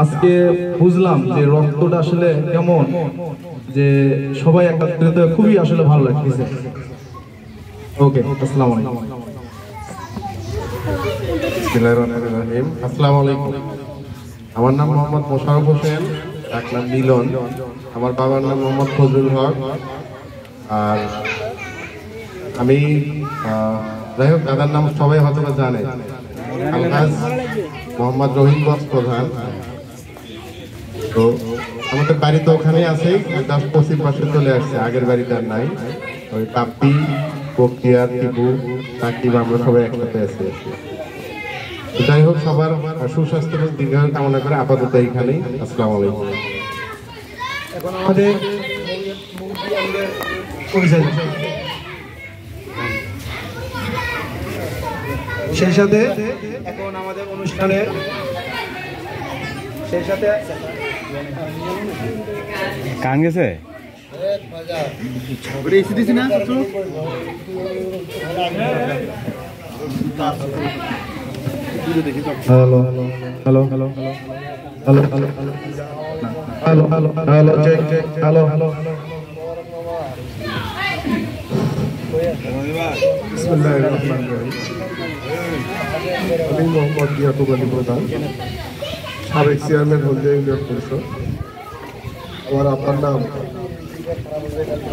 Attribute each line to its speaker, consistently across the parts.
Speaker 1: আজকে বুঝলাম যে রক্তটা আসলে কেমন, যে সবাই একত্রিত খুবই আসলে ভালো লাগতেছে। ওকে, আসসালামু আলাইকুম।
Speaker 2: আসসালামু আলাইকুম। আমার নাম মোহাম্মদ মোশাররফ হোসেন, এক নাম মিলন। আমার বাবার নাম মোহাম্মদ ফজলুল হক। আর আমি যাই হোক, দাদার নাম সবাই হয়তো জানে, আলহাজ মোহাম্মদ রহিম বক্স প্রধান। তো আমাদের বাড়ি তো ওখানেই আছে, 10-25 পাশে চলে আসছে, আগের বাড়িতে আর নাই। ওই কাপ্পি, বক্তিয়ার, টিপু, সাকিব, আমরা সবাই একসাথে আছি। যাই হোক, সবার সুস্বাস্থ্য এবং দীর্ঘায়ু কামনা করে আপাতত এইখানেই। আসসালামু আলাইকুম।
Speaker 1: এখন আমাদের পরিচয়, সেই সাথে এখন আমাদের অনুষ্ঠানে সেই সাথে
Speaker 3: কান গেছে
Speaker 1: hello hello hello hello hello hello hello hello check check hello hello
Speaker 2: বিসমিল্লাহির রহমানির রহিম। আমি মোহাম্মদ ইয়াকুব আলী প্রধান, সাবেক চেয়ারম্যান হলদিয়া ইউনিয়ন পরিষদ। আমার আপনার নাম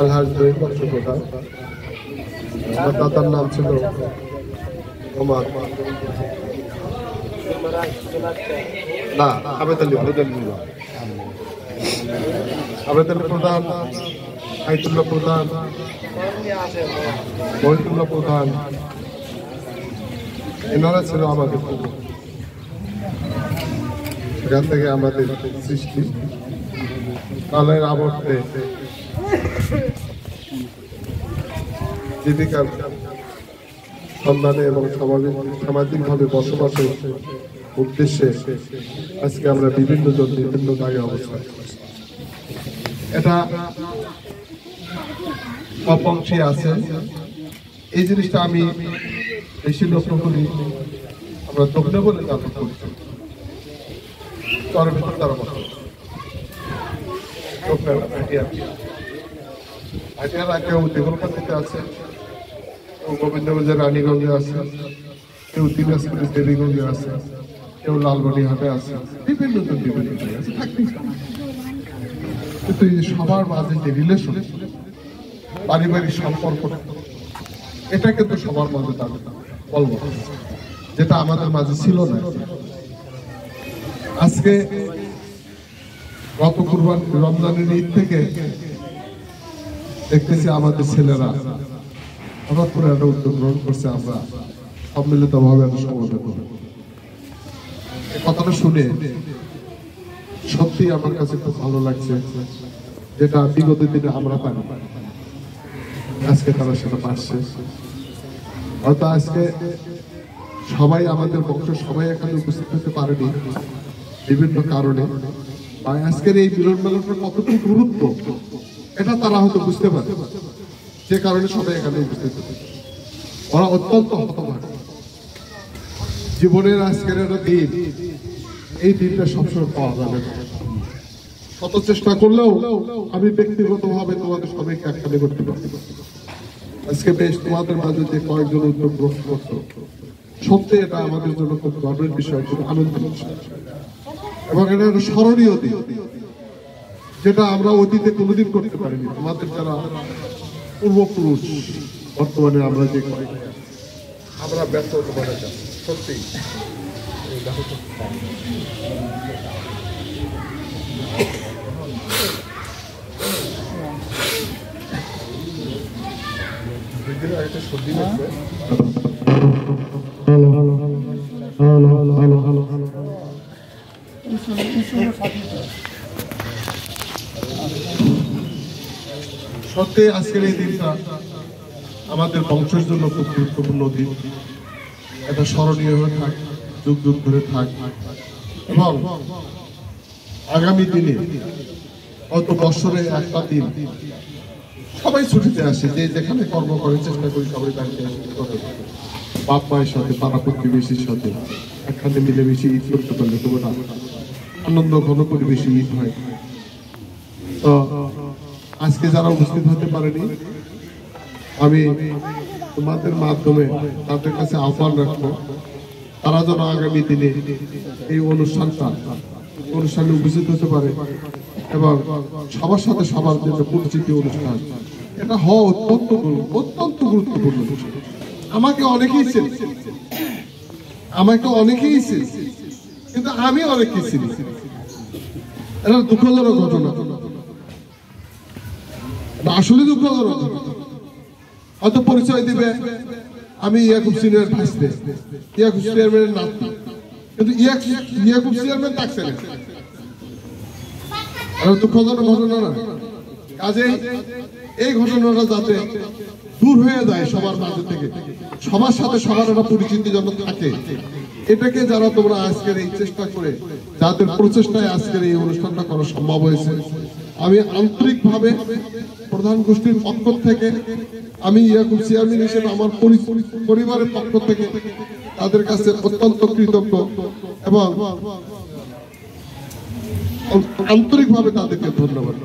Speaker 2: আলহাজ রহিম বক্স প্রধান। আমার দাদার নাম ছিল মোহাম্মদ আবেদ আলী প্রধান, আইতুল্লাহ প্রধান, মহিতুল্লাহ প্রধান, এনারা ছিল আমাদের। সেখান থেকে আমাদের সৃষ্টি কালের আবর্তে জীবিকার সন্ধানে এবং সামাজিকভাবে বসবাসের উদ্দেশ্যে আজকে আমরা বিভিন্ন জন বিভিন্ন জায়গায় অবস্থান করছি। এটা অপংশী আছে, এই জিনিসটা আমি বেশি লক্ষ্য করি। আমরা দক্ষিণে বলে তাদের করছি চরের ভিতরে তারা বসে ভাটিয়ারা, কেউ দেগলকান্দিতে আছে, কেউ গোবিন্দগঞ্জের রানীগঞ্জে আছে, কেউ দিনাজপুরের দেবীগঞ্জে আছে, কেউ লালগড়িহাটে আছে, বিভিন্ন জন বিভিন্ন জায়গায় আছে। কিন্তু এই সবার মাঝে যে রিলেশন, পারিবারিক সম্পর্ক, এটা কিন্তু সবার মাঝে তাদের বলবো, যেটা আমাদের মাঝে ছিল না। আজকে গত কুরবানি রমজানের ঈদ থেকে দেখতেছি আমাদের ছেলেরা হঠাৎ করে একটা উদ্যোগ গ্রহণ করছে, আমরা সম্মিলিত ভাবে একটা সমাবেশ করব। কথাটা শুনে সত্যি আমার কাছে খুব ভালো লাগছে, যেটা বিগত দিনে আমরা পাই, আজকে তারা সেটা পাচ্ছে। হয়তো আজকে সবাই আমাদের বংশ সবাই এখানে উপস্থিত হতে পারেনি বিভিন্ন কারণে, আজকের এই মিলন মেলাটার কতটুকু গুরুত্ব এটা তারা হয়তো বুঝতে পারে, যে কারণে সবাই এখানে উপস্থিত হতে। ওরা অত্যন্ত হতভাগ্য। জীবনের আজকের একটা দিন, এই দিনটা সবসময় পাওয়া যাবে না। কত চেষ্টা করলেও আমি ব্যক্তিগতভাবে তোমাদের সবাইকে একখানে করতে পারি। আজকে বেশ তোমাদের মাঝে যে কয়েকজন উদ্যোগ গ্রহণ করছো, সত্যি এটা আমাদের জন্য খুব গর্বের বিষয়, খুব আনন্দের বিষয়, এবং এটা একটা স্মরণীয় দিন, যেটা আমরা অতীতে কোনোদিন করতে পারিনি। আমাদের যারা পূর্বপুরুষ, বর্তমানে আমরা যে আমরা ব্যস্ত হতে পারি সত্যি। সত্যি আজকের এই দিনটা আমাদের বংশের জন্য খুব গুরুত্বপূর্ণ দিন। এটা স্মরণীয় হয়ে থাক, যুগ যুগ ধরে থাক, এবং আগামী দিনে হয়তো বছরে একটা দিন সবাই ছুটিতে আসে, যে যেখানে কর্ম করে চেষ্টা করি সবাই বাড়িতে আসতে, বাপ মায়ের সাথে, পাড়া প্রতিবেশীর সাথে একখানে মিলেমিশে ঈদ করতে পারলে তবু না। আনন্দ ঘন পরিবেশে ঈদ হয়। তো আজকে যারা উপস্থিত হতে পারেনি, আমি তোমাদের মাধ্যমে তাদের কাছে আহ্বান রাখবো, তারা যেন আগামী দিনে এই অনুষ্ঠানে উপস্থিত হতে পারে এবং সবার সাথে সবার জন্য পরিচিতি অনুষ্ঠান এটা হওয়া অত্যন্ত গুরুত্বপূর্ণ। আমাকে অনেকেই চিনি, কিন্তু আমি অনেকেই চিনি। এটা দুঃখজনক ঘটনা, আসলে দুঃখজনক। হয়তো পরিচয় দিবে আমি ইয়াকুব সিনিয়র ভাইসতে, ইয়াকুব চেয়ারম্যানের নাতি, কিন্তু ইয়াকুব চেয়ারম্যান থাকছে না। এটা দুঃখজনক ঘটনা না? কাজেই এই ঘটনাটা যাতে দূর হয়ে যায় সবার মাঝে থেকে, সবার সাথে সবার একটা পরিচিতি যেন থাকে, এটাকে যারা তোমরা আজকের এই চেষ্টা করে, যাদের প্রচেষ্টায় আজকের এই অনুষ্ঠানটা করা সম্ভব হয়েছে, আমি আন্তরিকভাবে প্রধান গোষ্ঠীর পক্ষ থেকে, আমি ইয়াকুব চেয়ারম্যান হিসেবে আমার পরিবারের পক্ষ থেকে তাদের কাছে অত্যন্ত কৃতজ্ঞ এবং আন্তরিকভাবে তাদেরকে ধন্যবাদ।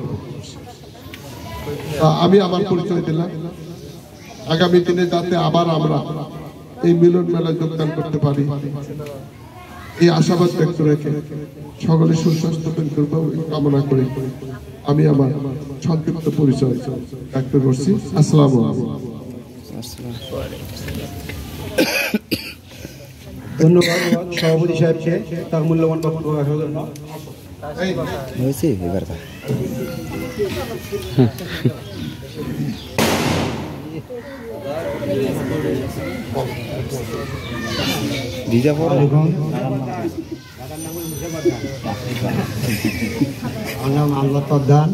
Speaker 2: আমি আমার পরিচয় দিলাম। আগামী দিনে যাতে আবার আমরা এই মিলন মেলায় যোগদান করতে পারি, এই আশাবাদ ব্যক্ত রেখে সকলে সুস্বাস্থ্য কামনা করে আমি আমার সংক্ষিপ্ত পরিচয় ব্যক্ত করছি। আসসালামু আলাইকুম।
Speaker 3: ধন্যবাদ সভাপতি সাহেবকে তার মূল্যবান বক্তব্য রাখার জন্য।
Speaker 4: হয়েছে এবার দিদা পর
Speaker 3: আমার নাম আল্লাহ প্রধান,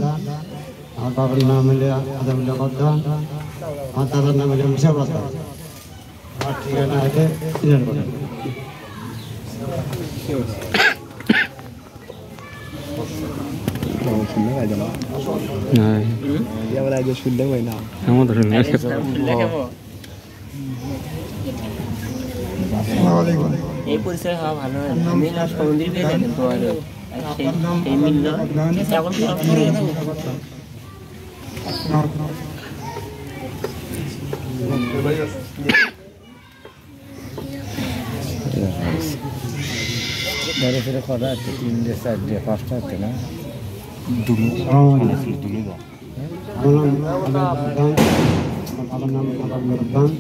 Speaker 3: আমার বাবার নাম হলে আদামুল্লাহ প্রধান, আমার দাদার নাম হলে মুসা প্রধান, আমার ঠিকানা আছে
Speaker 5: এই পরিচয় হওয়া ভালো হয়। আমি সমুদ্রী পেয়ে দেখেন তোমার এই মিল এখন
Speaker 4: ফেরে কটা আছে? 3টে 4টে 5টা আছে না?
Speaker 3: আমার নাম বাবার নাম আদামুল্লাহ প্রধান,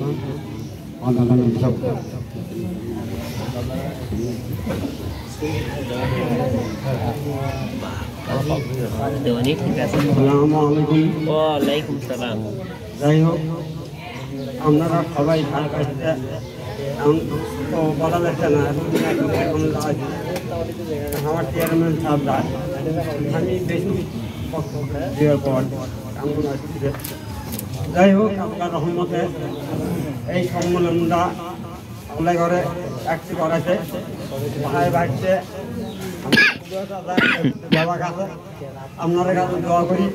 Speaker 3: আমার দাদার নাম মুসা প্রধান।
Speaker 5: ঠিক আছে।
Speaker 3: আসসালামু আলাইকুম।
Speaker 5: ওয়ালাইকুম সালাম।
Speaker 3: যাই হোক, আপনারা সবাই ঢাকা আসতে এখন তো বলা যাচ্ছে না, এখন আমার চেয়ারম্যান সাহেব যায়, আমি বেশি দেওয়ার পর কেমন আসছে। যাই হোক, আপনার রহমতে এই সম্মেলনটা আল্লাহ ঘরে একটি করাছে, ভাই বাড়ছে বাবা কাছে, আপনার কাছে দোয়া করি।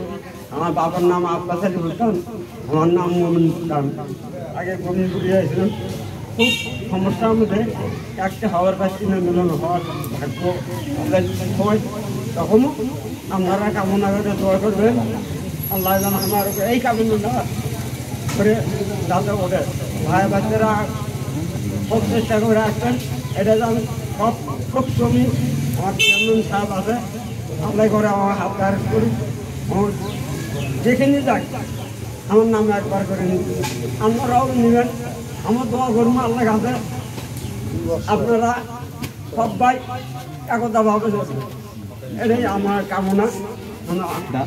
Speaker 3: আমার বাবার নাম আব্বাস আলী বলতাম, আমার নাম মোমিন বলতাম। আগে গমিনপুরি হয়েছিলাম, খুব সমস্যার মধ্যে একটা হওয়ার পাচ্ছি না, মিলন হওয়ার ভাগ্য সময়। তখনও আপনারা কামনা করে দোয়া করবেন, আল্লাহ যেন আমার এই কামনা করে যাতে ওঠে। ভাই বাচ্চারা খুব চেষ্টা করে আসবেন, এটা যেন খুব কমই আমার চেয়ারম্যান সাহেব আছে, আল্লাহ করে আমার হাত কাজ করি, আমার যেখানে যাই আমার নাম একবার করে নিন, আপনারাও নেবেন। আমার দোয়া করবো আল্লাহ কাছে আপনারা সবাই একতাভাবে চলবে, এটাই আমার কামনা।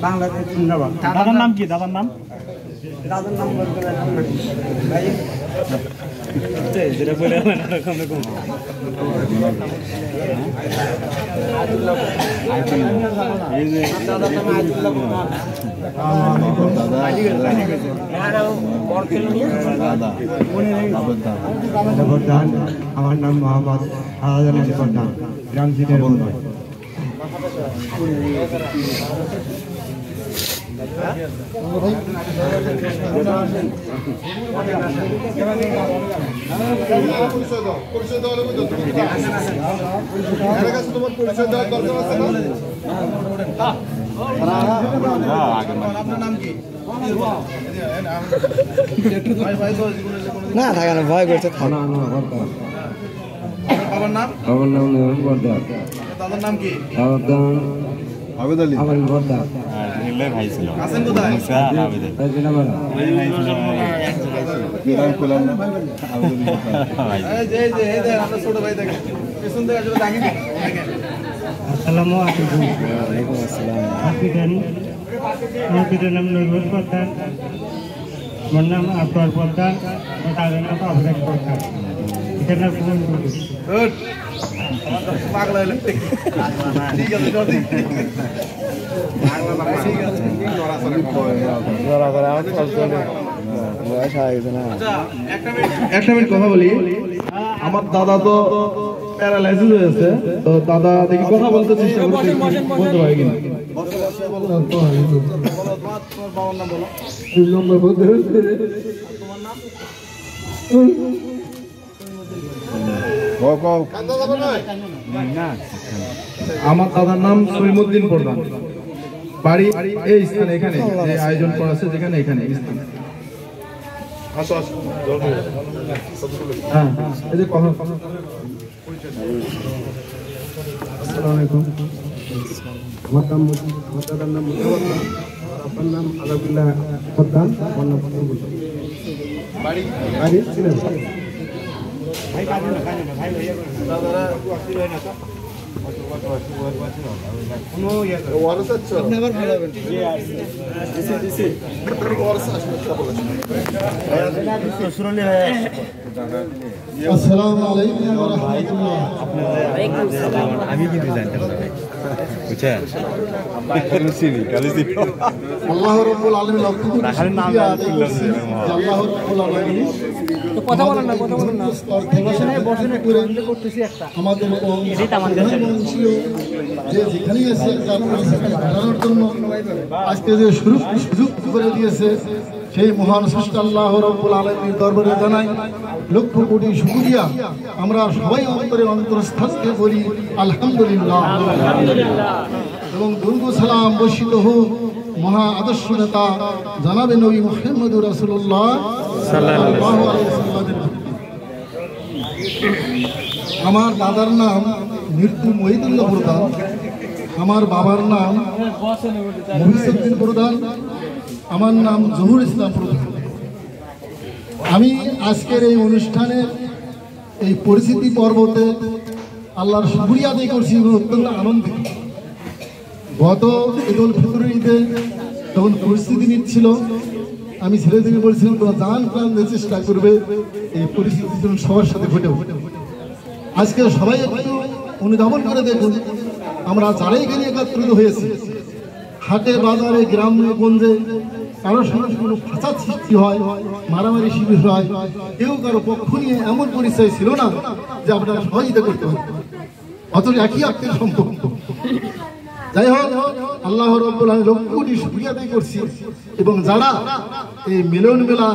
Speaker 3: বাংলাদেশ জিন্দাবাদ।
Speaker 6: দাদার নাম কি? দাদার নাম
Speaker 3: বলতে ভাই
Speaker 6: যেটা বলে এরকম
Speaker 3: প্রধান, আমার নাম মোহাম্মদ আলাদান আলী প্রধান, গ্রাম সিটের বন্ধু।
Speaker 4: না থাকে না ভয় করছে
Speaker 1: বাবার নাম
Speaker 4: আমার নাম বর্দা
Speaker 1: দাদার নাম কি
Speaker 2: আবেদ আলী
Speaker 4: আমার বর্দা
Speaker 1: আছেন কোথায় এই যে আমরা ছোট ভাই দেখেন পেছন থেকে আসলে ডাকিনি
Speaker 6: আসসালামু আলাইকুম।
Speaker 4: ওয়ালাইকুম আসসালাম।
Speaker 6: আমার পিতার নাম নুরুল প্রধান, আমার নাম আফরার প্রধান, আমার দাদার নাম আফরাজ প্রধান। এটার নাম কোন
Speaker 1: গুড পাগলা হইলেন ঠিক আছে সঠিক একটা মিনিট কথা বলি। আমার দাদা তো প্যারালাইসিস হয়েছে, তো দাদা দেখি কথা বলতে চেষ্টা করতে বলতে পারি কিনা। আমার দাদার নাম সৈমুদ্দিন প্রধান, বাড়ি এই স্থানে, এখানে যে আয়োজন করা আছে যেখানে, এখানে স্থানে। হ্যাঁ এই যে কথা। আসসালামু আলাইকুম। আমার দাদার নাম আপনার নাম আলাদুল্লাহ প্রধান, আমার নাম বাড়ি ছিলেন
Speaker 7: আসসালামু আলাইকুম ওয়া রাহমাতুল্লাহ।
Speaker 4: আমি কিন্তু জানতাম না বুঝছেন
Speaker 7: আল্লাহ রাব্বুল আলামিন লক্ষ কোটি শুকরিয়া আদায় করছি যে আল্লাহ রাব্বুল আলামিন কথা বলেন না বসেন করে করতেছি একটা আমাদের ছিল যে যেখানেই আছে বাড়ানোর জন্য আজকে যে সুযোগ করে দিয়েছে সেই মহান স্রষ্টা আল্লাহ রাব্বুল আলামিনের দরবারে জানাই লক্ষ কোটি শুকরিয়া। আমরা সবাই অন্তরস্থল থেকে বলি আলহামদুলিল্লাহ এবং দুরূদ সালাম বর্ষিত হোক মহা আদর্শ নেতা জনাবে নবী মুহাম্মদুর রাসূলুল্লাহ সাল্লাল্লাহু আলাইহি ওয়াসাল্লামের। আমার দাদার নাম মৃত্যু মহিদুল্লাহ প্রধান, আমার বাবার নাম মহিউদ্দিন প্রধান, আমার নাম জহুর ইসলাম প্রধান। আমি আজকের এই অনুষ্ঠানের এই পরিস্থিতি পর্বতে আল্লাহর শুকরিয়া আদায় করছি এবং অত্যন্ত আনন্দিত। গত ঈদুল ফিতরের ঈদে তখন পরিস্থিতি নিচ্ছিল, আমি ছেলেদেরকে বলছিলাম তোমরা জান প্রাণ দিয়ে চেষ্টা করবে এই পরিস্থিতি যেন সবার সাথে ঘটে। আজকে সবাই একটু অনুধাবন করে দেখুন, আমরা যারাই এখানে একত্রিত হয়েছি, হাটে বাজারে গ্রামে গঞ্জে কারোর সঙ্গে কোনো ফাঁসাদ সৃষ্টি হয়, মারামারি শিবির হয়, কেউ কারো পক্ষ নিয়ে এমন পরিচয় ছিল না যে আপনারা সহযোগিতা করতে পারেন, অথচ একই আত্মীয় সম্পর্ক। যাই হোক, আল্লাহ রাব্বুল আলামিন লক্ষ কোটি শুকরিয়া আদায় করছি। এবং যারা এই মিলন মেলা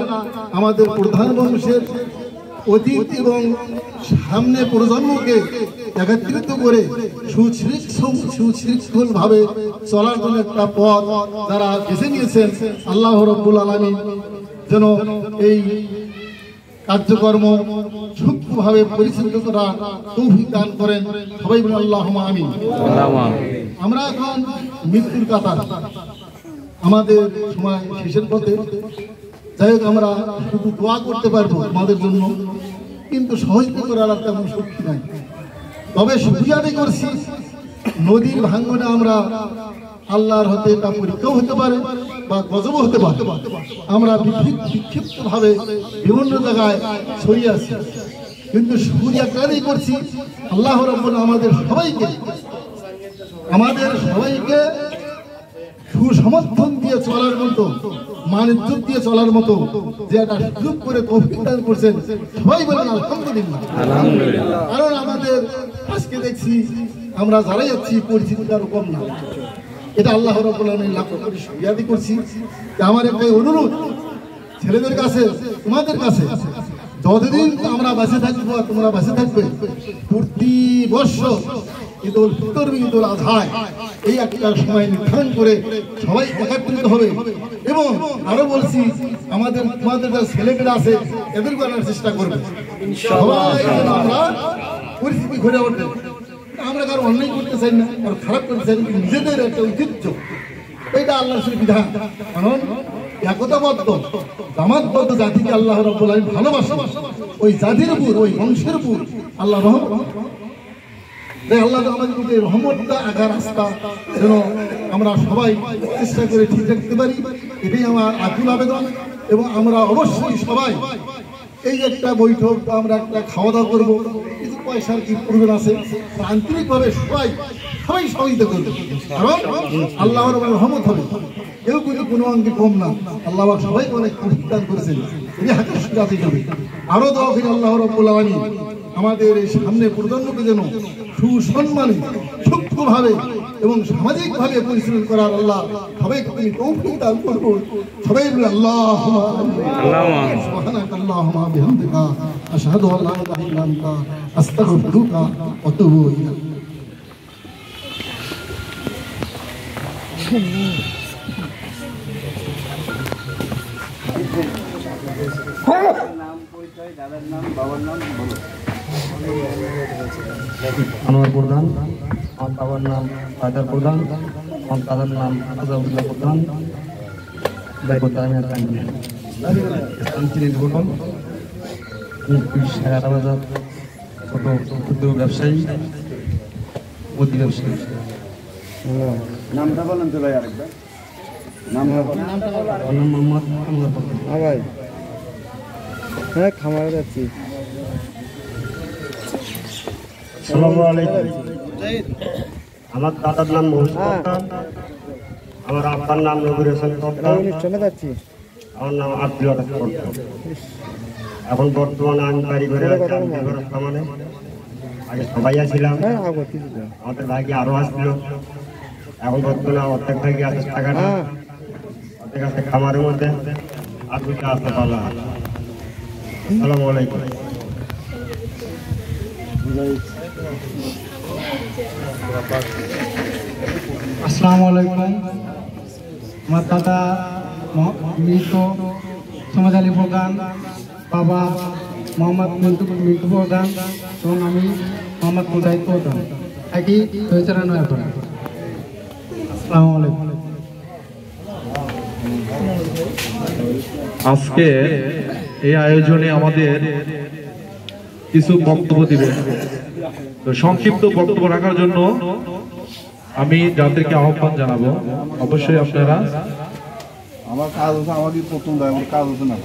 Speaker 7: আমাদের প্রধান বংশের অতীত এবং সামনে প্রজন্মকে একত্রিত করে সুশৃঙ্খল ভাবে চলার জন্য একটা পথ যারা বেছে নিয়েছেন, আল্লাহ রাব্বুল আলামিন যেন এই কার্যকর্ম সূক্ষ্মভাবে পরিচালিত করা তৌফিক দান করেন। সবাই বলেন আল্লাহুম্মা আমিন। আমরা এখন মৃত্যুর কাতার, আমাদের সময় শেষের পথে। যাই হোক, আমরা শুধু দোয়া করতে পারবো আমাদের জন্য, কিন্তু সহযোগিতা করার আর তেমন শক্তি নাই। তবে শুকরিয়া আদায় করছি, নদীর ভাঙনে আমরা আল্লাহর হতে তা পরীক্ষাও হতে পারে বা গজবও হতে পারে। আমরা বিক্ষিপ্ত ভাবে বিভিন্ন জায়গায় ছড়িয়ে আছি, কিন্তু শুকরিয়া আদায় করছি আল্লাহ রাব্বুল আমাদের সবাইকে সুসমর্থন দিয়ে চলার মতো, মানিজ্জত দিয়ে চলার মতো যে একটা সুযোগ করে তৌফিক দান করছেন। সবাই বলেন আলহামদুলিল্লাহ। কারণ আমাদের আজকে দেখছি আমরা যারাই যাচ্ছি পরিচিতি কারো কম না, এটা আল্লাহ রাব্বুল আলামিন লাখ কোটি শুকরিয়া আদায় করছি। আমার একটাই অনুরোধ ছেলেদের কাছে, তোমাদের কাছে, যতদিন আমরা বাঁচে থাকবো আর তোমরা বাঁচে থাকবে, প্রতি বছর ঈদুল ফিতর, ঈদুল আজহায় এই একটা সময় নির্ধারণ করে সবাই একত্রিত হবে। এবং আরো বলছি, আমাদের তোমাদের যারা ছেলেমেয়েরা আছে এদেরকে আনার চেষ্টা করবে। সবাই যেন আমরা পরিস্থিতি ঘুরে ওঠে। আমরা কারো অন্যায় করতে চাই না, কারো খারাপ করতে চাই না, নিজেদের একটা ঐতিহ্য, এটা আল্লাহর সেই বিধান। কারণ একতাবদ্ধ জামাতবদ্ধ জাতিকে আল্লাহ রাব্বুল আলামিন ভালোবাসে। ওই জাতির উপর, ওই বংশের উপর আল্লাহ রহমত, আল্লাহ আমাদের রহমতটা আগা রাস্তা যেন আমরা সবাই চেষ্টা করে ঠিক রাখতে পারি, এটাই আমার আকুল আবেদন। এবং আমরা অবশ্যই সবাই এই যে একটা বৈঠক, আমরা একটা খাওয়া দাওয়া করবো, কিছু পয়সার কি প্রয়োজন আছে, আন্তরিকভাবে সবাই সহযোগিতা করবে। কারণ আল্লাহর রহমত হবে, কেউ কিন্তু কোনো অঙ্গে কম না। আল্লাহ সবাইকে অনেক দান করেছেন, এটি হাতের সুজাতি হবে। আরো দোয়া করি আল্লাহ রাব্বুল আলামিন আমাদের এই সামনে প্রজন্মকে যেন সুসম্মানে, সূক্ষ্মভাবে এবং সামাজিকভাবে পরিচালনা করার আল্লাহ সবাইকে তিনি তৌফিক দান করুন। সবাই বলে আল্লাহুম্মা সুবহানাকা আল্লাহুম্মা বিহামদিকা আশহাদু আল্লা ইলাহা ইল্লা আনতা আস্তাগফিরুকা ওয়া আতুবু ইলাইক।
Speaker 8: আনোয়ার প্রধান, আমার বাবার নাম হায়দার প্রধান, আমার দাদার নাম আজাউদ্দিন প্রধান, বাজার ছোট ক্ষুদ্র ব্যবসায়ী, মুদি ব্যবসায়ী।
Speaker 3: নামটা বলেন তো ভাই, আরেকবার নাম
Speaker 8: মোহাম্মদ আনোয়ার প্রধান।
Speaker 4: ভাই হ্যাঁ, খামারে যাচ্ছি।
Speaker 6: আসসালামু আলাইকুম। আমার দাদার নাম মহিউদ্দিন প্রধান, আমার আব্বার নাম নবীর হোসেন প্রধান,
Speaker 4: অনুষ্ঠানে যাচ্ছি।
Speaker 6: আমার নাম আব্দুল আতাক প্রধান। এখন বর্তমানে আমি বাড়ি ঘরে আছি, আমি মানে আগে সবাই আসছিলাম, আমাদের ভাইকে আরো আসছিল। এখন বর্তমানে অর্ধেক ভাইকে আছে টাকাটা, অর্ধেক আছে খামারের মধ্যে, আর দুইটা আসতে পারলাম। আসসালামু আলাইকুম।
Speaker 9: আসসালামু আলাইকুম। আমার দাদা মৃত সমাজ আলী প্রধান, বাবা মোহাম্মদ মিন্টু প্রধান এবং আমি মোহাম্মদ মুজাহিদ প্রধান, একই 2094 এখন। আসসালামু আলাইকুম।
Speaker 1: আজকে এই আয়োজনে আমাদের কিছু বক্তব্য দিবেন। তো সংক্ষিপ্ত বক্তব্য রাখার জন্য আমি যাদেরকে আহ্বান জানাবো, অবশ্যই আপনারা
Speaker 2: আমার কাজ হচ্ছে, আমাকে প্রথম দেয়, আমার কাজ হচ্ছে না।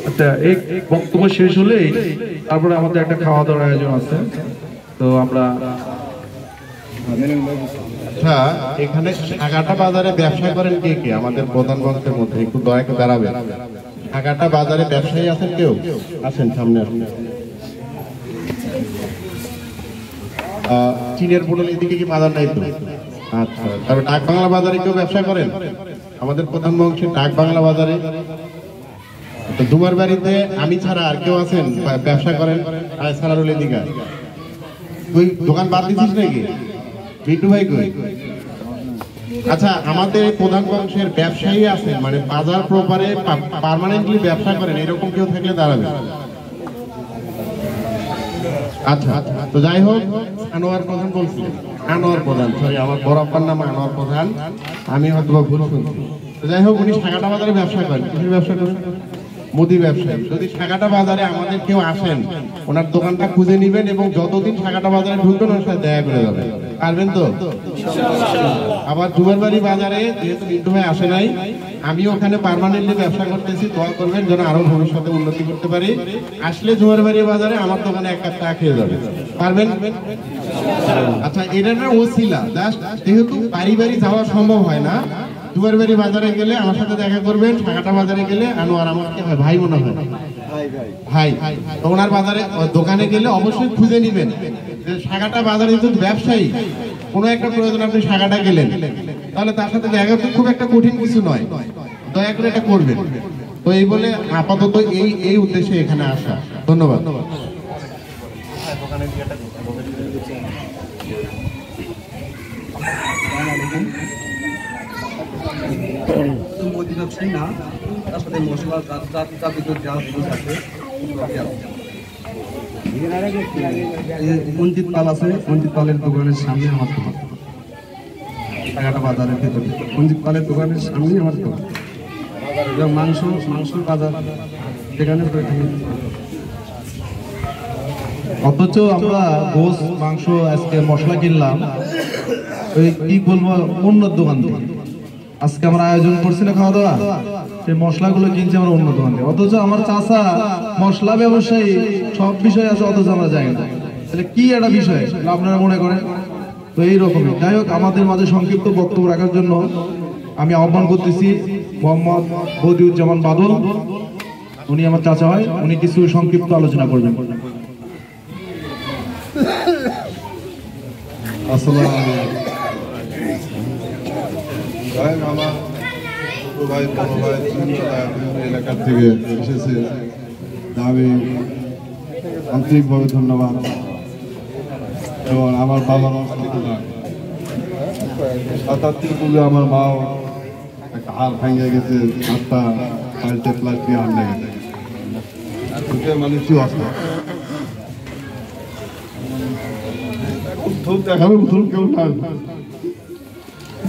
Speaker 1: আচ্ছা, এই বক্তব্য শেষ হলেই তারপরে আমাদের একটা খাওয়া দাওয়ার আয়োজন আছে, তো আমরা
Speaker 2: আচ্ছা, এখানে ঢাকাটা বাজারে ব্যবসা করেন কে কে? আমাদের প্রধান বংশের মধ্যে একটু দয়া করে দাঁড়াবেন। ঢাকাটা বাজারে ব্যবসায়ী আছেন কেউ? আসেন সামনে আসুন। চীনের পুরোল এদিকে কি বাজার নাই তো? আচ্ছা, তবে ডাক বাংলা বাজারে কেউ ব্যবসা করেন? আমাদের প্রধান বংশের ডাক বাংলা বাজারে। তো দুমার বাড়িতে আমি ছাড়া আর কেউ আছেন ব্যবসা করেন? সারারুল এদিকে তুই দোকান বাদ দিছিস নাকি? বিট্টু ভাই কই? আচ্ছা, আমাদের প্রধান বংশের ব্যবসায়ী আছেন, মানে বাজার প্রপারে পার্মানেন্টলি ব্যবসা করেন, এরকম কেউ থাকলে দাঁড়াবে। আচ্ছা, তো যাই হোক, আনোয়ার প্রধান বলছি, আনোয়ার প্রধান, সরি, আমার বড় আব্বার নাম আনোয়ার প্রধান, আমি হয়তো ভুল শুনছি। তো যাই হোক, উনি সাগাটা বাজারে ব্যবসা করেন। কিসের ব্যবসা করেন? মুদি ব্যবসায়ী। যদি সাগাটা বাজারে আমাদের কেউ আসেন, ওনার দোকানটা খুঁজে নিবেন এবং যতদিন সাগাটা বাজারে ঢুকবেন ওর সাথে দেখা করে যাবেন। পারবেন তো? আবার জুয়ারবাড়ি বাজারে যেহেতু বিট্টু ভাই আসে নাই, আমি ওখানে পার্মানেন্টলি ব্যবসা করতেছি, দোয়া করবেন যেন আরো ভবিষ্যতে উন্নতি করতে পারি। আসলে জুয়ারবাড়ি বাজারে আমার দোকানে এক কাপ চা খেয়ে যাবে। পারবেন? আচ্ছা, এটা না ওসিলা, জাস্ট যেহেতু বাড়ি বাড়ি যাওয়া সম্ভব হয় না, জুয়ারবাড়ি বাজারে গেলে আমার সাথে দেখা করবেন, সাগাটা বাজারে গেলে আনোয়ার আমাকে ভাই মনে হয়, ভাই, তো ওনার বাজারে দোকানে গেলে অবশ্যই খুঁজে নিবেন যে সাগাটা বাজারে যেহেতু ব্যবসায়ী, কোনো একটা প্রয়োজন আপনি শাখাটা গেলেন, তাহলে তার সাথে দেখা তো খুব একটা কঠিন কিছু নয়, দয়া করে এটা করবেন। তো এই বলে আপাতত এই উদ্দেশ্যে এখানে আসা। ধন্যবাদ।
Speaker 8: মুদি ব্যবসায়ী না, তার সাথে মশলা জাতীয় যা জিনিস আছে মঞ্জিত পাল আছে, মঞ্জিত পালের দোকানের সামনে আমার দোকান, টাকাটা বাজারের ভেতরে মঞ্জিত পালের দোকানের সামনে আমার দোকান। এবং মাংস বাজার সেখানে
Speaker 1: অথচ আমরা গোস মাংস আজকে মশলা কিনলাম ওই কি বলবো অন্য দোকান থেকে। আজকে আমরা আয়োজন করছি না খাওয়া দাওয়া, সেই মশলাগুলো কিনছি আমরা অন্য দোকান থেকে। অথচ আমার চাচা মশলা ব্যবসায়ী, সব বিষয় আছে, অথচ আমরা যাই না। তাহলে কি একটা বিষয় আপনারা মনে করেন? তো এইরকমই। যাই হোক, আমাদের মাঝে সংক্ষিপ্ত বক্তব্য রাখার জন্য আমি আহ্বান করতেছি মোহাম্মদ বদিউজ্জামান বাদল, উনি আমার চাচা হয়, উনি কিছু সংক্ষিপ্ত আলোচনা করবেন।
Speaker 10: আমার ছোট ভাই বড় ভাই এলাকার থেকে এসেছে, আমি আন্তরিকভাবে ধন্যবাদ। এবং আমার বাবার অসুবিধা না, ৭৭ পূর্বে আমার মাও একটা হাড় ভেঙে গেছে, হাতটা পাল্টে প্লাস্টিক হান্ডে গেছে, মানুষই অস্ত দেখানোর মতন কেউ নাই।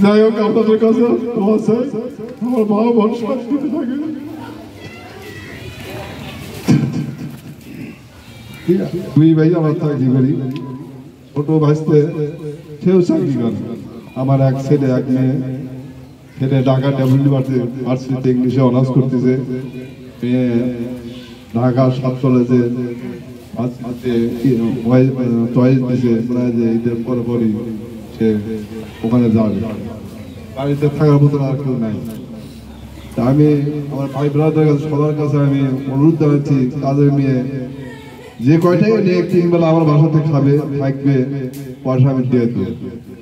Speaker 10: যাই হোক, আপনাদের কাছে আমার মা বোন শান্তিতে থাকে। দুই ভাই আমার চাকরি করি, ছোট ভাইতে সেও চাকরি করে। আমার এক ছেলে এক মেয়ে, ছেলে ঢাকা ইউনিভার্সিটিতে ইংলিশে অনার্স করতেছে, মেয়ে ঢাকা 7 কলেজে চয়েস দিছে, যে ঈদের পরপরই সে ওখানে যাবে। বাড়িতে থাকার মতন আর কেউ নাই। আমি আমার ভাই ব্রাদার কাছে, সবার কাছে আমি অনুরোধ জানাচ্ছি, তাদের মেয়ে যে কয়টাই নিয়ে 3 বেলা আমার বাসাতে খাবে থাকবে, পয়সা আমি দিয়ে দেবো।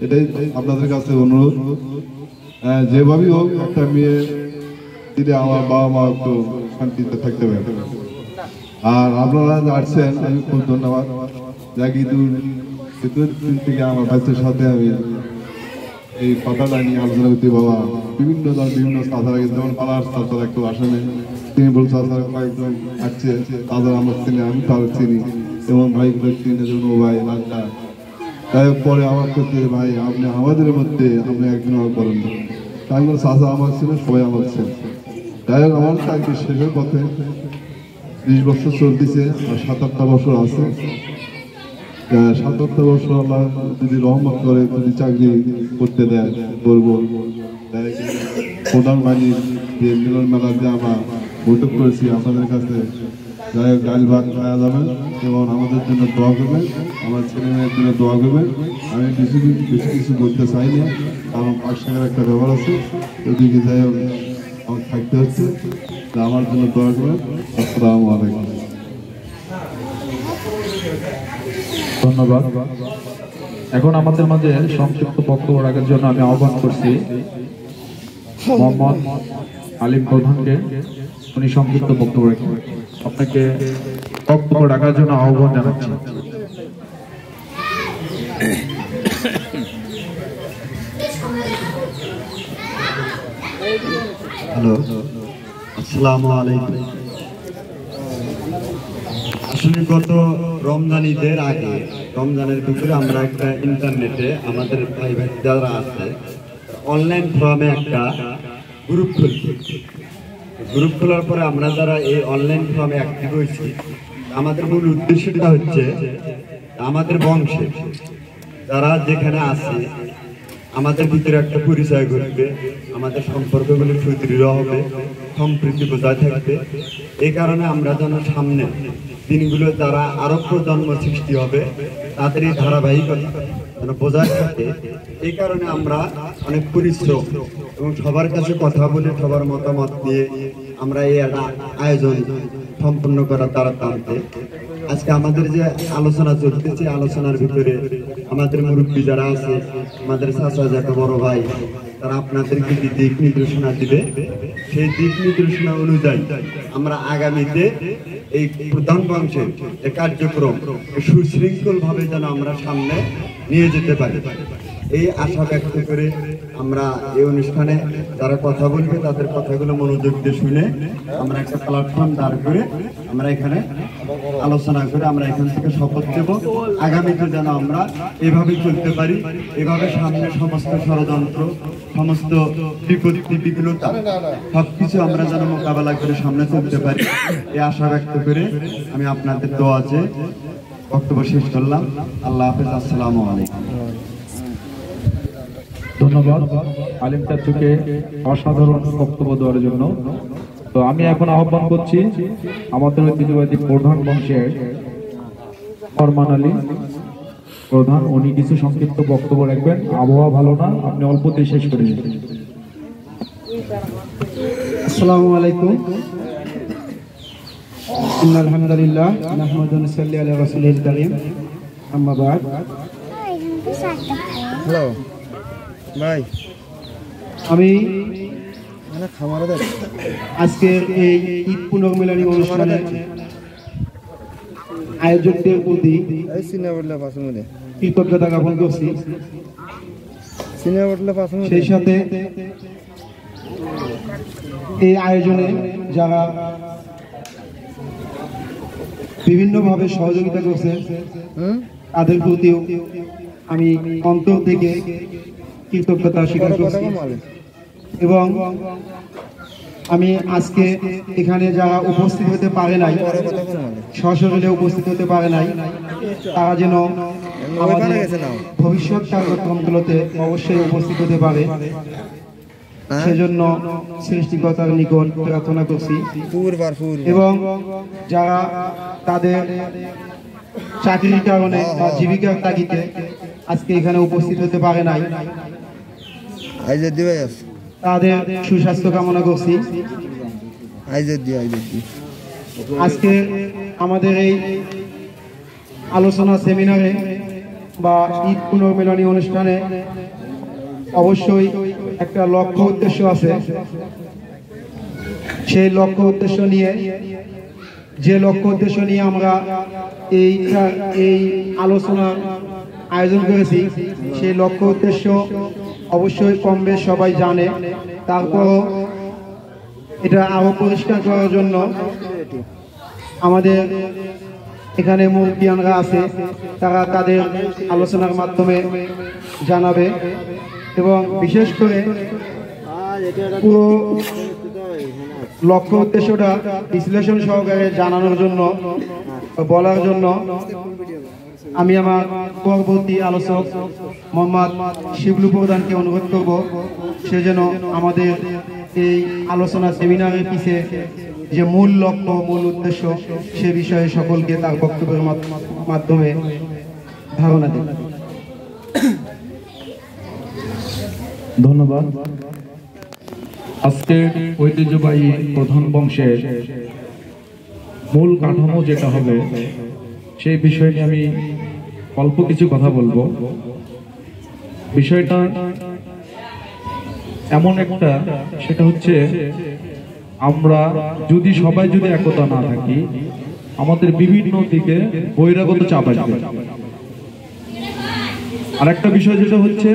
Speaker 10: এটাই আপনাদের কাছে অনুরোধ। যেভাবেই হোক একটা মেয়ে দিলে আমার বাবা মা একটু শান্তিতে থাকতে পারে। আর আপনারা আসছেন, আমি খুব ধন্যবাদ। ঈদুল থেকে আমার ভাইয়ের সাথে আমি এই কথাটা নিয়ে আলোচনা করতে, বাবা বিভিন্ন সাঁতারা, যেমন পালার সাঁতার একটু আসেনি, তিনি বলছে সাঁতার কয়েকজন আসছে, তাদের আমরা চিনি, আমি তাদের চিনি, এবং ভাইগুলো চিনি, যেমন ও ভাই লালটা। তাই পরে আমার করতে, ভাই আপনি আমাদের মধ্যে আপনি একজন আমার করেন না, তাই বলে চাচা আমার ছিল, সবাই আমার ছিল। তাই হোক, আমার চাকরি শেষের পথে 20 বছর চলতেছে, আর 7-8টা বছর আছে। 7-8টা বছর আল্লাহ যদি রহমত করে, যদি চাকরি করতে দেয় বলবো। প্রধান বাণীর যে মিলন মেলার যে আমরা বৈঠক করেছি, আপনাদের কাছে যাই হোক ডাল ভাত খাওয়া যাবেন, এবং আমাদের জন্য দোয়া করবেন, আমার ছেলে মেয়ের জন্য দোয়া করবেন। আমি বেশি কিছু বলতে চাই না, কারণ পাকশাকের একটা ব্যাপার আছে, ওদিকে যাই হোক আমার থাকতে হচ্ছে। আমার জন্য দোয়া করবেন। আসসালামু আলাইকুম।
Speaker 1: ধন্যবাদ। এখন আমাদের মাঝে সংক্ষিপ্ত বক্তব্য রাখার জন্য আমি আহ্বান করছি মোহাম্মদ আলিম প্রধানকে, উনি সংক্ষিপ্ত বক্তব্য রাখবেন। আপনাকে বক্তব্য রাখার জন্য আহ্বান জানাচ্ছি।
Speaker 6: হ্যালো, আসসালামু আলাইকুম। আসলে গত রমজান ঈদের আগে, রমজানের ভিতরে আমরা একটা ইন্টারনেটে আমাদের ভাই যারা আছে অনলাইন ফর্মে একটা গ্রুপ খুলছি। গ্রুপ খোলার পরে আমরা যারা এই অনলাইন ফর্মে অ্যাক্টিভ হয়েছি, আমাদের মূল উদ্দেশ্যটা হচ্ছে আমাদের বংশে যারা যেখানে আছে আমাদের ভিতরে একটা পরিচয় ঘটবে, আমাদের সম্পর্কগুলি সুদৃঢ় হবে, সম্প্রীতি বজায় থাকবে। এই কারণে আমরা যেন সামনে দিনগুলো যারা আরো প্রজন্ম সৃষ্টি হবে তাদের এই ধারাবাহিকতা যেন বজায় থাকে, এই কারণে আমরা অনেক পরিশ্রম এবং সবার কাছে কথা বলে সবার মতামত নিয়ে আমরা এই একটা আয়োজন সম্পন্ন করার দ্বারা টানতে। আজকে আমাদের যে আলোচনা চলতেছে, আলোচনার ভিতরে আমাদের মুরব্বী যারা আছে, আমাদের চাচা যাকে বড় ভাই, তারা আপনাদেরকে দিক নির্দেশনা দিবে। সেই দিক নির্দেশনা অনুযায়ী আমরা আগামীতে এই প্রধান বংশের এই কার্যক্রম সুশৃঙ্খল ভাবে যেন আমরা সামনে নিয়ে যেতে পারি, এই আশা ব্যক্ত করে আমরা এই অনুষ্ঠানে যারা কথা বলবে তাদের কথাগুলো মনোযোগ দিয়ে শুনে আমরা একটা প্ল্যাটফর্ম দাঁড় করে আমরা এখানে আলোচনা করে আমরা এখান থেকে শপথ নেব আগামীতে যেন আমরা এভাবে চলতে পারি, এভাবে সামনে সমস্ত ষড়যন্ত্র, সমস্ত বিপত্তি বিঘ্নতা সবকিছু আমরা যেন মোকাবেলা করে সামনে চলতে পারি, এই আশা ব্যক্ত করে আমি আপনাদের দোয়া আছে বক্তব্য শেষ করলাম। আল্লাহ হাফেজ, আসসালামু আলাইকুম।
Speaker 1: ধন্যবাদ আলিম চাচুকে অসাধারণ বক্তব্য দেওয়ার জন্য। তো আমি এখন আহ্বান করছি আমাদের ঐতিহ্যবাহী প্রধান বংশের ফরমান আলী প্রধান, উনি কিছু সংক্ষিপ্ত বক্তব্য রাখবেন। আবহাওয়া ভালো না, আপনি অল্পতেই শেষ করে দিন।
Speaker 9: আসসালামু আলাইকুম। ইন্নাল হামদুলিল্লাহ নাহমাদু ওয়া নুসাল্লি আলা রাসূলিল কারীম, আম্মা বা'দ। হ্যালো ভাই, আমি আজকে এই ঈদ পুনর্মিলনী অনুষ্ঠানের আয়োজকদের প্রতি কৃতজ্ঞতা জ্ঞাপন করছি। সেই সাথে এই আয়োজনে যারা বিভিন্নভাবে সহযোগিতা করছে তাদের প্রতিও আমি অন্তর থেকে কৃতজ্ঞতা স্বীকার করছি। এবং আমি আজকে এখানে যারা উপস্থিত হতে পারে নাই, সশরীরে উপস্থিত হতে পারে নাই, তারা যেন আমাদের ভবিষ্যৎ কার্যক্রমগুলোতে অবশ্যই উপস্থিত হতে পারে, সেজন্য সৃষ্টিকর্তার নিকট প্রার্থনা করছি। এবং যারা তাদের চাকরির কারণে বা জীবিকার তাগিদে আজকে এখানে উপস্থিত হতে পারে নাই, তাদের সুস্বাস্থ্য কামনা করছি। আজকে আমাদের এই আলোচনা সেমিনারে বা ঈদ পুনর্মিলনী অনুষ্ঠানে অবশ্যই একটা লক্ষ্য উদ্দেশ্য আছে। সেই লক্ষ্য উদ্দেশ্য নিয়ে আমরা এই আলোচনার আয়োজন করেছি, সেই লক্ষ্য উদ্দেশ্য অবশ্যই কম বেশ সবাই জানে। তারপরও এটা আরো পরিষ্কার করার জন্য আমাদের এখানে মুরব্বিয়ানরা আছে, তারা তাদের আলোচনার মাধ্যমে জানাবে। এবং বিশেষ করে পুরো লক্ষ্য উদ্দেশ্যটা বিশ্লেষণ সহকারে জানানোর জন্য, বলার জন্য আমি আমার পরবর্তী আলোচক মোহাম্মদ শিবলু প্রধানকে অনুরোধ করব, সে যেন আমাদের এই আলোচনা সেমিনারের পিছে যে মূল লক্ষ্য, মূল উদ্দেশ্য, সে বিষয়ে সকলকে তার বক্তব্যের মাধ্যমে ধারণা দেন।
Speaker 1: ধন্যবাদ। আজকে ঐতিহ্যবাহী প্রধান বংশের মূল কাঠামো যেটা হবে সেই বিষয় নিয়ে আমি অল্প কিছু কথা বলবো। বিষয়টা এমন একটা, সেটা হচ্ছে আমরা যদি সবাই একতা না থাকি, আমাদের বিভিন্ন দিকে বহিরাগত চাপ আসবে। আর একটা বিষয় যেটা হচ্ছে,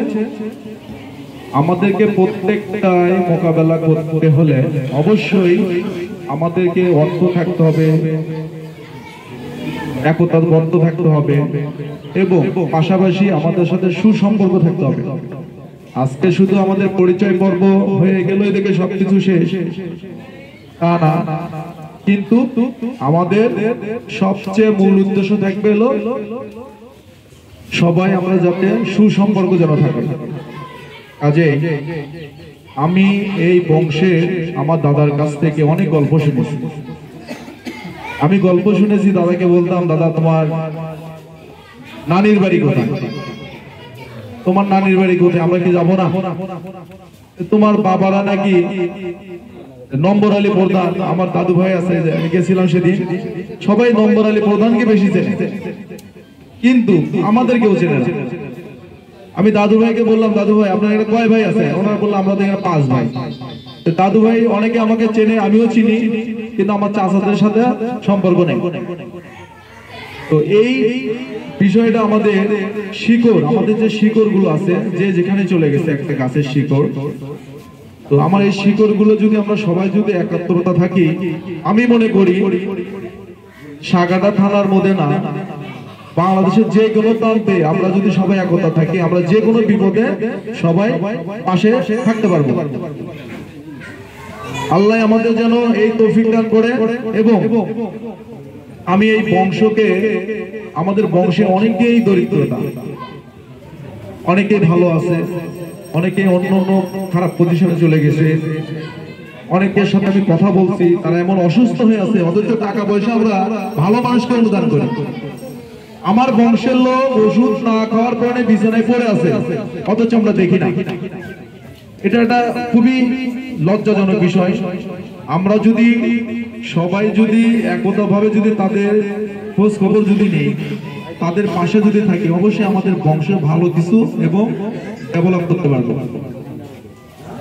Speaker 1: আমাদেরকে প্রত্যেকটাই মোকাবেলা করতে হলে অবশ্যই আমাদেরকে ঐক্য থাকতে হবে, একতাবদ্ধ থাকতে হবে এবং পাশাপাশি আমাদের সাথে সুসম্পর্ক থাকতে হবে। আজকে শুধু আমাদের পরিচয় পর্ব হয়ে গেল, এদিকে সবকিছু শেষ, তা না, কিন্তু আমাদের সবচেয়ে মূল উদ্দেশ্য থাকবে হলো সবাই আমরা যাতে সুসম্পর্ক যেন থাকে। কাজে আমি এই বংশে আমার দাদার কাছ থেকে অনেক গল্প শুনেছি। আমি গল্প শুনেছি, দাদাকে বলতাম, দাদা তোমার নানির বাড়ি কোথায়? তোমার নানির বাড়ি কোথায়? আমরা কি যাবো না? তোমার বাবারা নাকি নম্বর আলী প্রধান, আমার দাদু ভাই আছে, আমি গেছিলাম সেদিন, সবাই নম্বর আলী প্রধানকে বেশি চেনে, কিন্তু আমাদের কেউ চেনে না। আমি দাদু ভাইকে বললাম, দাদু ভাই আপনার এখানে কয় ভাই আছে? ওনারা বললাম আমাদের এখানে 5 ভাই। দাদু ভাই অনেকে আমাকে চেনে, আমিও চিনি, কিন্তু আমার চাচাদের সাথে সম্পর্ক নেই। তো এই বিষয়টা আমাদের শিকড়, আমাদের যে শিকড় গুলো আছে, যে যেখানে চলে গেছে একটা গাছের শিকড়, তো আমার এই শিকড় গুলো যদি আমরা সবাই যদি একাত্মতা থাকি, আমি মনে করি সাগাটা থানার মধ্যে না, বাংলাদেশের যে কোনো প্রান্তে আমরা যদি সবাই একতা থাকি, আমরা যে কোনো বিপদে সবাই পাশে থাকতে পারবো। আল্লাহ আমাদের যেন এই তৌফিক দান করে। এবং আমি এই বংশকে, আমাদের বংশে অনেকেই দরিদ্রতা, অনেকেই ভালো আছে, অনেকে অন্য অন্য খারাপ পজিশনে চলে গেছে, অনেকের সাথে আমি কথা বলছি, তারা এমন অসুস্থ হয়ে আছে, অথচ টাকা পয়সা আমরা ভালো মানুষকে অনুদান করি। আমার বংশের লোক ওষুধ না খাওয়ার কারণে বিছানায় পড়ে আছে, অথচ আমরা দেখি না। এটা একটা খুবই লজ্জাজনক বিষয়। আমরা যদি সবাই যদি একতাভাবে যদি তাদের খোঁজ খবর যদি নেই, তাদের পাশে যদি থাকি, অবশ্যই আমাদের বংশে ভালো কিছু এবং ডেভেলপ করতে পারবো।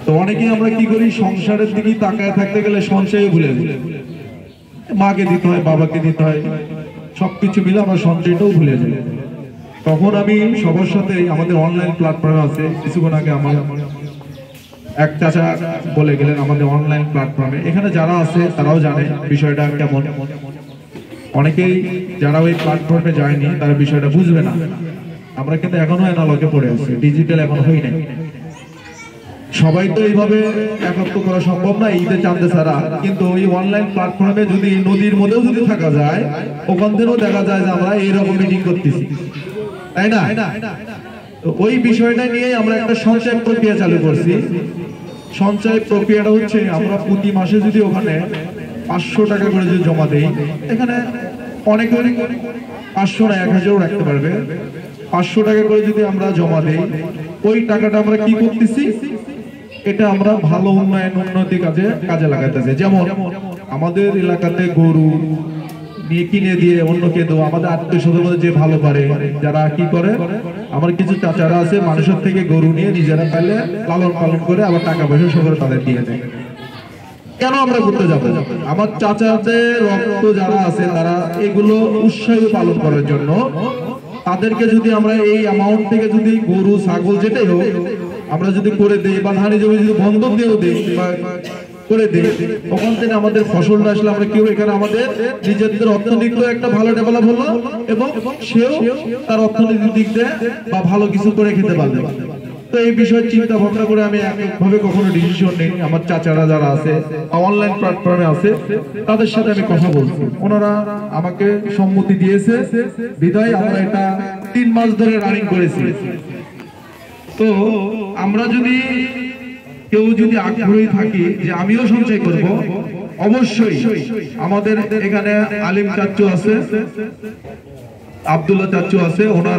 Speaker 1: তো অনেকেই আমরা কি করি, সংসারের দিকে তাকায় থাকতে গেলে সঞ্চয় ভুলে যাই, মাকে দিতে হয়, বাবাকে দিতে হয়, সবকিছু মিলে আমরা সঞ্চয়টাও ভুলে যাই। তখন আমি সবার সাথে, আমাদের অনলাইন প্ল্যাটফর্ম আছে, কিছুক্ষণ আগে আমার এক চাচা বলে গেলেন আমাদের অনলাইন প্ল্যাটফর্মে, এখানে যারা আছে তারাও জানে বিষয়টা কেমন। অনেকেই যারা ওই প্ল্যাটফর্মে যায়নি তারা বিষয়টা বুঝবে না। আমরা কিন্তু এখনো অ্যানালগে পড়ে আছি, ডিজিটাল এখন হই নাই। সবাই তো এইভাবে একত্র করা সম্ভব না ঈদে চাঁদে ছাড়া, কিন্তু ওই অনলাইন প্ল্যাটফর্মে যদি নদীর মধ্যেও যদি থাকা যায়, ওখান থেকেও দেখা যায় যে আমরা এইরকম মিটিং করতেছি, তাই না? তো ওই বিষয়টা নিয়ে আমরা একটা সঞ্চয় প্রক্রিয়া চালু করছি। সঞ্চয় প্রক্রিয়াটা হচ্ছে, আমরা প্রতি মাসে যদি ওখানে 500 টাকা করে যদি জমা দেই, এখানে অনেকে 500 না 1000ও রাখতে পারবে, 500 টাকা করে যদি আমরা জমা দেই, ওই টাকাটা আমরা কি করতেছি, এটা আমরা ভালো উন্নতি কাজে লাগাইতেছি। যেমন আমাদের এলাকাতে গরু নিয়ে কিনে দিয়ে অন্যকে দেওয়া, আমাদের আত্মীয় স্বজনের যে ভালো পারে, যারা কি করে, আমার কিছু চাচারা আছে মানুষের থেকে গরু নিয়ে নিজেরা পাইলে লালন পালন করে আবার টাকা পয়সা সবার তাদের দিয়ে দেয়। কেন আমরা করতে যাবো? আমার চাচাদের রক্ত যারা আছে তারা এগুলো উৎসাহ পালন করার জন্য, তাদেরকে যদি আমরা এই অ্যামাউন্ট থেকে যদি গরু ছাগল যেটাই হোক আমরা যদি করে দেই, বা ধানি জমি যদি বন্ধক দিয়েও দেই বা করে দেই, ওখান থেকে আমাদের ফসলটা আসলে আমরা কেউ এখানে আমাদের নিজেদের অর্থনৈতিক একটা ভালো ডেভেলপ হলো, এবং সেও তার অর্থনৈতিক দিক দিয়ে বা ভালো কিছু করে খেতে পারবে। তো এই বিষয়ে চিন্তা ভাবনা করে আমি একভাবে কখনো ডিসিশন নেই। আমার চাচারা যারা আছে অনলাইন প্ল্যাটফর্মে আছে, তাদের সাথে আমি কথা বলছি, ওনারা আমাকে সম্মতি দিয়েছে, বিদায় আমরা এটা 3 মাস ধরে রানিং করেছি। তো আমরা যদি কেউ যদি আগ্রহী থাকি যে আমিও সঞ্চয় করব, অবশ্যই আমাদের এখানে আলিম চাচু আছে, আব্দুল্লাহ চাচু আছে, ওনারা